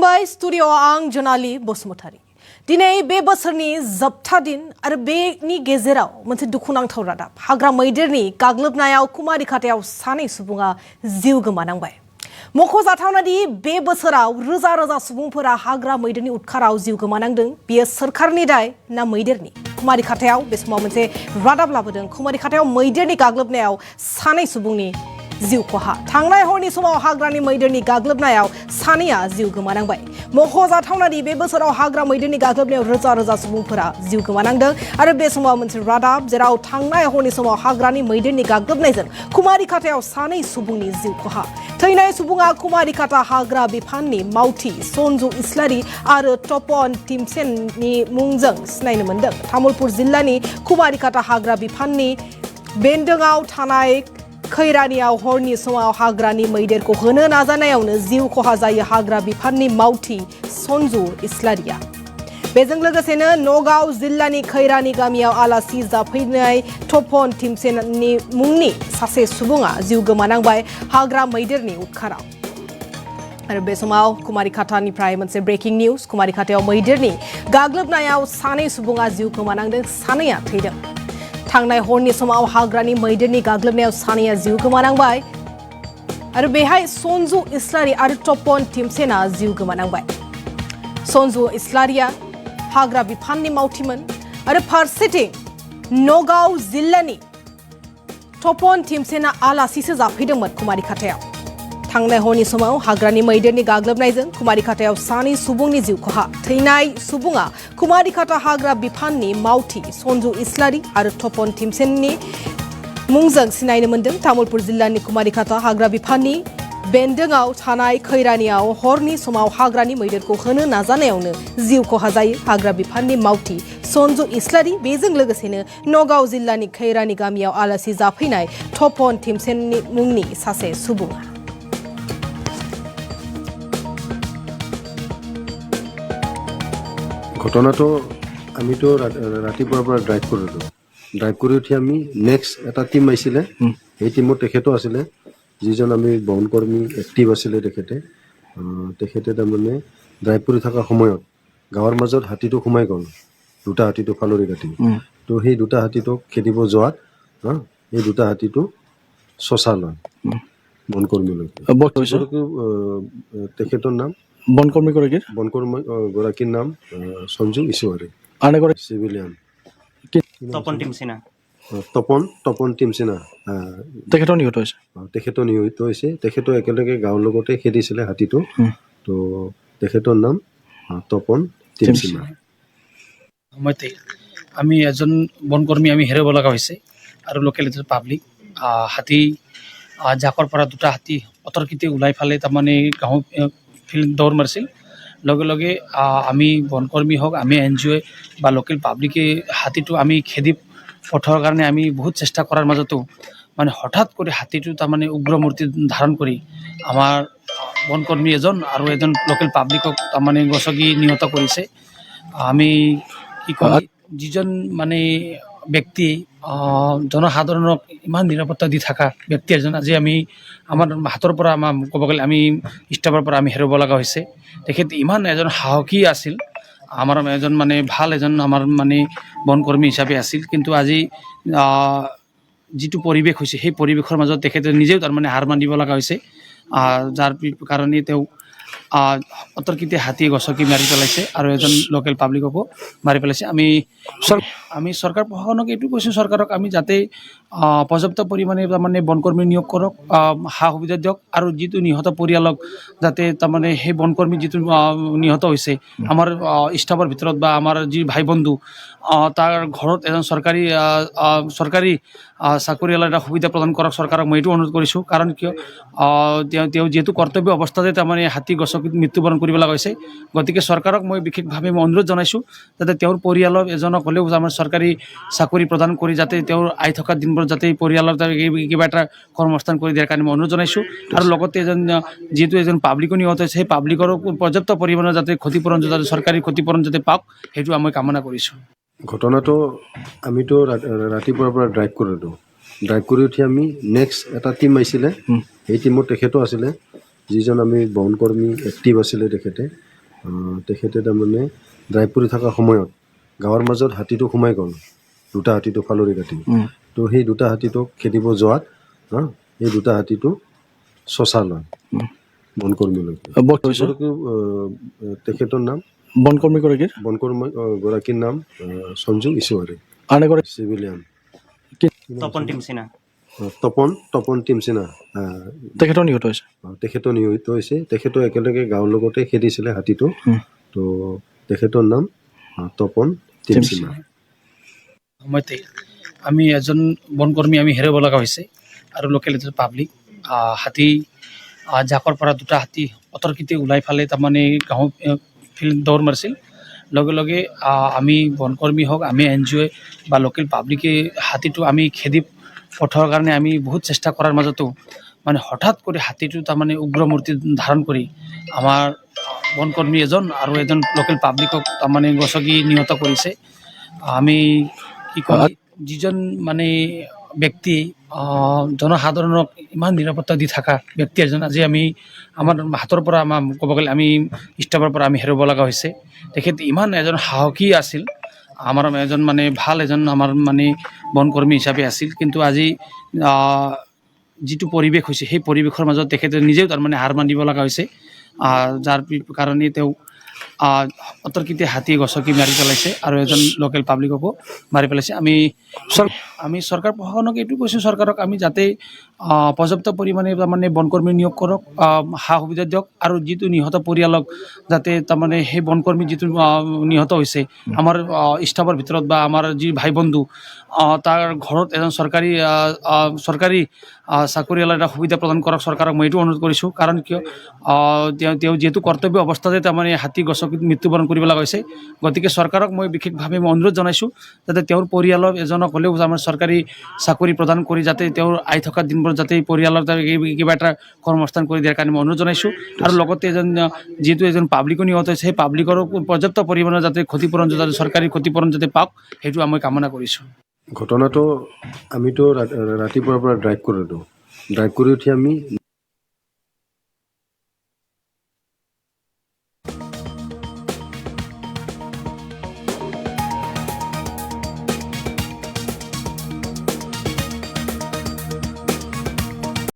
खुलुमबाय स्टुडिअ आं जनाली बसुमतारी दिनै बे बोसोरनि जोबथा दिन आरो बेनि गेजेराव मोनसे दुखुनांथाव रादाब हाग्रा मैदेरनि गाग्लोबनायाव कुमारिघाटायाव सानै सुबुङा जिउ गोमानांबाय मख'जाथावना दि बे बोसोराव रोजा रोजा सुबुंफोरा हाग्रा मैदेरनि उदखाराव जिउ गोमानांदों बेयो सोरखारनि दाय ना मैदेरनि कुमारिघाटायाव बे समाव मोनसे रादाब लाबोदों कुमारिघाटायाव मैदेरनि गाग्लोबनायाव सानै सुबुंनि जिउ खहा थांनाय हरनि समाव हाग्रानि मैदेरनि गाग्लोबनायाव सानैया जिउ गोमानांबाय मख'जाथावना दि बे बोसोराव हाग्रा मैदेरनि गाग्लोबनायाव रोजा रोजा सुबुंफोरा जिउ गोमानांदों आरो बे समाव मोनसे रादाब जेराव थांनाय हरनि समाव हाग्रानि मैदेरनि गाग्लोबनायजों कुमारिघाटायाव सानै सुबुंनि जिउ खहा थैनाय सुबुङा कुमारिघाटा हाग्रा बिफाननि मावथि सन्जु इस्लारि आरो तपन टिमसेननि मुंजों सिनायनो मोन्दों तामुलपुर जिल्लानि कुमारिघाटा हाग्रा बिफाननि बेन्दोङाव थानाय खैरानियाव हरनि समाव हाग्रानि मैदेरखौ होनो नाजानायावनो जिउ खहा जायो हाग्रा बिफाननि मावथि सन्जु इस्लारिया बेजों लोगोसेनो नगाव जिल्लानि खैरानि गामियाव आलासि जाफैनाय तपन टिमसेननि मुंनि सासे सुबुङा जिउ गोमानांबाय हाग्रा मैदेरनि उदखाराव आरो बे समाव कुमारिघाटानिफ्राय मोनसे ब्रेकिं निउज कुमारिघाटायाव मैदेरनि गाग्लोबनायाव सानै सुबुङा जिउ गोमानांदों सानैया थैदों थांनाय हरनि समाव हाग्रानि मैदेरनि गाग्लोबनायाव सानैया जिउ गोमानांबाय आरो बेहाय सन्जु इस्लारि आरो तपन टिमसेना जिउ गोमानांबाय सन्जु इस्लारिया हाग्रा बिफाननि मावथिमोन आरो फारसेथिं नगाव जिल्लानि तपन टिमसेना आलासिसो जाफैदोंमोन कुमारिघाटायाव थांनाय हरनि समाव हाग्रानि मैदेरनि गाग्लोबनायजों कुमारिघाटायाव सानै सुबुंनि जिउ खहा थैनाय सुबुङा कुमारिघाटा हाग्रा बिफाननि मावथि सन्जु इस्लारि आरो तपन टिमसेननि मुंजों सिनायनो मोन्दों तामुलपुर जिल्लानि कुमारिघाटा हाग्रा बिफाननि बेन्दोङाव थानाय खैरानियाव हरनि समाव हाग्रानि मैदेरखौ होनो नाजानायावनो जिउ खहा जायो हाग्रा बिफाननि मावथि सन्जु इस्लारि बेजों लोगोसेनो नगाव जिल्लानि खैरानि गामियाव आलासि जाफैनाय तपन टिमसेननि मुंनि सासे सुबुङा ঘটনাটো আমিতো ৰাতিপুৱাৰ পৰা ড্ৰাইভ কৰিলোঁ ড্ৰাইভ কৰি উঠি আমি নেক্সট এটা টিম আহিছিলে সেই টিমত তেখেতো আছিলে যিজন আমি বনকৰ্মী এক্টিভ আছিলে তেখেতে তাৰমানে ড্ৰাইভ কৰি থকা সময়ত গাঁৱৰ মাজত হাতীটো সোমাই গ'ল দুটা হাতীটো ফালৰি কাটি তো সেই দুটা হাতীটোক খেদিব যোৱাত এই দুটা হাতীটো চচা লয় বনকৰ্মীলৈকে তেখেতৰ নাম বনকৰ্মীগৰাকীৰ নাম সঞ্জু ইছুৱাৰী চিভিলিয়ান তপন টিমছেনা তেখেতৰ নিহত হৈছে তেখেতো একেলগে গাঁৱৰ লগতে খেদিছিলে হাতীটো তো তেখেতৰ নাম তপন টিমছেনা সময়তে আমি এজন বনকৰ্মী আমি হেৰাব লগা হৈছে আৰু লোকেলিটিৰ পাব্লিক হাতী জাকৰ পৰা দুটা হাতী অতৰ্কিতে ওলাই ফালে তাৰমানে গাঁও ফিল্ড দৌৰ মাৰিছিল লগে লগে আমি বনকৰ্মী হওক আমি NGO বা লোকেল পাব্লিকে হাতীটো আমি খেদি পঠোৱাৰ কাৰণে আমি বহুত চেষ্টা কৰাৰ মাজতো মানে হঠাৎ কৰি হাতীটো তাৰমানে উগ্ৰমূৰ্তি ধাৰণ কৰি আমাৰ বনকৰ্মী এজন আৰু এজন লোকেল পাব্লিকক তাৰমানে গছকি নিহত কৰিছে আমি কি কওঁ যিজন মানে ব্যক্তি জনসাধাৰণক ইমান নিৰাপত্তা দি থকা ব্যক্তি এজন আজি আমি আমাৰ হাতৰ পৰা আমাৰ ক'ব গ'লে আমি ষ্টাফৰ পৰা আমি হেৰুৱাব লগা হৈছে তেখেত ইমান এজন সাহসী আছিল আমাৰ এজন মানে ভাল এজন আমাৰ মানে বনকৰ্মী হিচাপে আছিল কিন্তু আজি যিটো পৰিৱেশ হৈছে সেই পৰিৱেশৰ মাজত তেখেতে নিজেও তাৰমানে হাৰ মানিব লগা হৈছে যাৰ কাৰণে তেওঁ অতৰ্কিতে হাতী গছকি মাৰি পেলাইছে আৰু এজন লোকেল পাব্লিককো মাৰি পেলাইছে আমি চৰকাৰ প্ৰশাসনক এইটো কৈছোঁ চৰকাৰক আমি যাতে পৰ্যাপ্ত পৰিমাণে তাৰমানে বনকৰ্মী নিয়োগ কৰক সা সুবিধা দিয়ক আৰু যিটো নিহত পৰিয়ালক যাতে তাৰমানে সেই বনকৰ্মী যিটো নিহত হৈছে আমাৰ ষ্টাফৰ ভিতৰত বা আমাৰ যি ভাই বন্ধু তাৰ ঘৰত এজন চৰকাৰী চাকৰিয়ালৰ এটা সুবিধা প্ৰদান কৰক চৰকাৰক মই এইটো অনুৰোধ কৰিছোঁ কাৰণ কিয় তেওঁ যিহেতু কৰ্তব্য অৱস্থাতে তাৰমানে হাতী গছকিত মৃত্যুবৰণ কৰিব লগা হৈছে গতিকে চৰকাৰক মই বিশেষভাৱে মই অনুৰোধ জনাইছোঁ যাতে তেওঁৰ পৰিয়ালৰ এজনক হ'লেও আমাৰ চৰকাৰী চাকৰি প্ৰদান কৰি যাতে তেওঁৰ আহি থকা দিনবোৰত যাতে পৰিয়ালৰ কিবা এটা কৰ্মস্থান কৰি দিয়াৰ কাৰণে মই অনুৰোধ জনাইছোঁ আৰু লগতে যিহেতু এজন পাব্লিকো নিহত হৈছে সেই পাব্লিকৰো পৰ্যাপ্ত পৰিমাণৰ যাতে ক্ষতিপূৰণ যাতে চৰকাৰী ক্ষতিপূৰণ যাতে পাওক সেইটো মই কামনা কৰিছোঁ ঘটনাটো আমিতো ৰাতিপুৱাৰ পৰা ড্ৰাইভ কৰিলোঁ ড্ৰাইভ কৰি উঠি আমি নেক্সট এটা টিম আহিছিলে সেই টিমত তেখেতো আছিলে যিজন আমি বনকৰ্মী এক্টিভ আছিলে তেখেতে তাৰমানে ড্ৰাইভ কৰি থকা সময়ত গাঁৱৰ মাজত হাতীটো সোমাই গ'ল, দুটা হাতীটো ফালৰি কাটি। তো সেই দুটা হাতীটোক খেদিব যোৱাত সেই দুটা হাতীটো চচা লয় বনকৰ্মীলৈকে। তেখেতৰ নাম বনকৰ্মী গৰাকীৰ নাম সঞ্জু ঈশ্বৰী, চিভিলিয়ান তপন টিমচিনা। তেখেতৰ নিহত হৈছে। তেখেতৰ নিহত হৈছে। তেখেতো একেলগে গাঁৱৰ লগতে খেদিছিলে হাতীটো। তো তেখেতৰ নাম তপন টিমচিনা। সময়তে আমি এজন বনকৰ্মী আমি হেৰাব লগা হৈছে আৰু লোকেল পাব্লিক হাতী জাকৰ পৰা দুটা হাতী অতৰ্কিতে ওলাই ফালে তাৰমানে গাঁও ফিল্ড দৌৰ মাৰিছিল। লগে লগে আমি বনকৰ্মী হওক, আমি NGO বা লোকেল পাব্লিকে হাতীটো আমি খেদি পঠোৱাৰ কাৰণে আমি বহুত চেষ্টা কৰাৰ মাজতো মানে হঠাৎ কৰি হাতীটো তাৰমানে উগ্ৰ মূৰ্তি ধাৰণ কৰি আমাৰ বনকৰ্মী এজন আৰু এজন লোকেল পাব্লিকক তাৰমানে গছকি নিহত কৰিছে। আমি কি ক'ম, যিজন মানে ব্যক্তি জনসাধাৰণক ইমান নিৰাপত্তা দি থকা ব্যক্তি এজন আজি আমি আমাৰ হাতৰ পৰা আমাৰ ক'ব গ'লে আমি ষ্টাফৰ পৰা আমি হেৰুৱাব লগা হৈছে। তেখেত ইমান এজন সাহসী আছিল, আমাৰ এজন মানে ভাল এজন আমাৰ মানে বনকৰ্মী হিচাপে আছিল। কিন্তু আজি যিটো পৰিৱেশ হৈছে সেই পৰিৱেশৰ মাজত তেখেতে নিজেও তাৰমানে হাৰ মানিব লগা হৈছে, যাৰ কাৰণে তেওঁ অতৰ্কিতে হাতী গছকি মাৰি পেলাইছে আৰু এজন লোকেল পাব্লিককো মাৰি পেলাইছে। আমি চৰকাৰ প্ৰশাসনক এইটো কৈছোঁ, চৰকাৰক আমি যাতে পৰ্যাপ্ত পৰিমাণে তাৰমানে বনকৰ্মী নিয়োগ কৰক, সা সুবিধা দিয়ক আৰু যিটো নিহত পৰিয়ালক যাতে তাৰমানে সেই বনকৰ্মী যিটো নিহত হৈছে আমাৰ ষ্টাফৰ ভিতৰত বা আমাৰ যি ভাই বন্ধু তাৰ ঘৰত এজন চৰকাৰী চাকৰিয়ালৰ এটা সুবিধা প্ৰদান কৰক চৰকাৰক, মই এইটো অনুৰোধ কৰিছোঁ। কাৰণ কিয় তেওঁ যিহেতু কৰ্তব্য অৱস্থাতে তাৰমানে হাতী গছকি মৃত্যুবৰণ কৰিব লগা হৈছে। গতিকে চৰকাৰক মই বিশেষভাৱে মই অনুৰোধ জনাইছোঁ যাতে তেওঁৰ পৰিয়ালৰ এজনক হ'লেও আমাৰ চৰকাৰী চাকৰি প্ৰদান কৰি যাতে তেওঁৰ আহি থকা দিনবোৰত যাতে পৰিয়ালৰ কিবা এটা কৰ্মস্থান কৰি দিয়াৰ কাৰণে মই অনুৰোধ জনাইছোঁ। আৰু লগতে যিহেতু এজন পাব্লিকো নিহত হৈছে, সেই পাব্লিকৰো পৰ্যাপ্ত পৰিমাণৰ যাতে ক্ষতিপূৰণ যাতে চৰকাৰী ক্ষতিপূৰণ যাতে পাওক সেইটো মই কামনা কৰিছোঁ। ঘটনাটো আমিতো ৰাতিপুৱাৰ পৰা ড্ৰাইভ কৰিলোঁ। ড্ৰাইভ কৰি উঠি আমি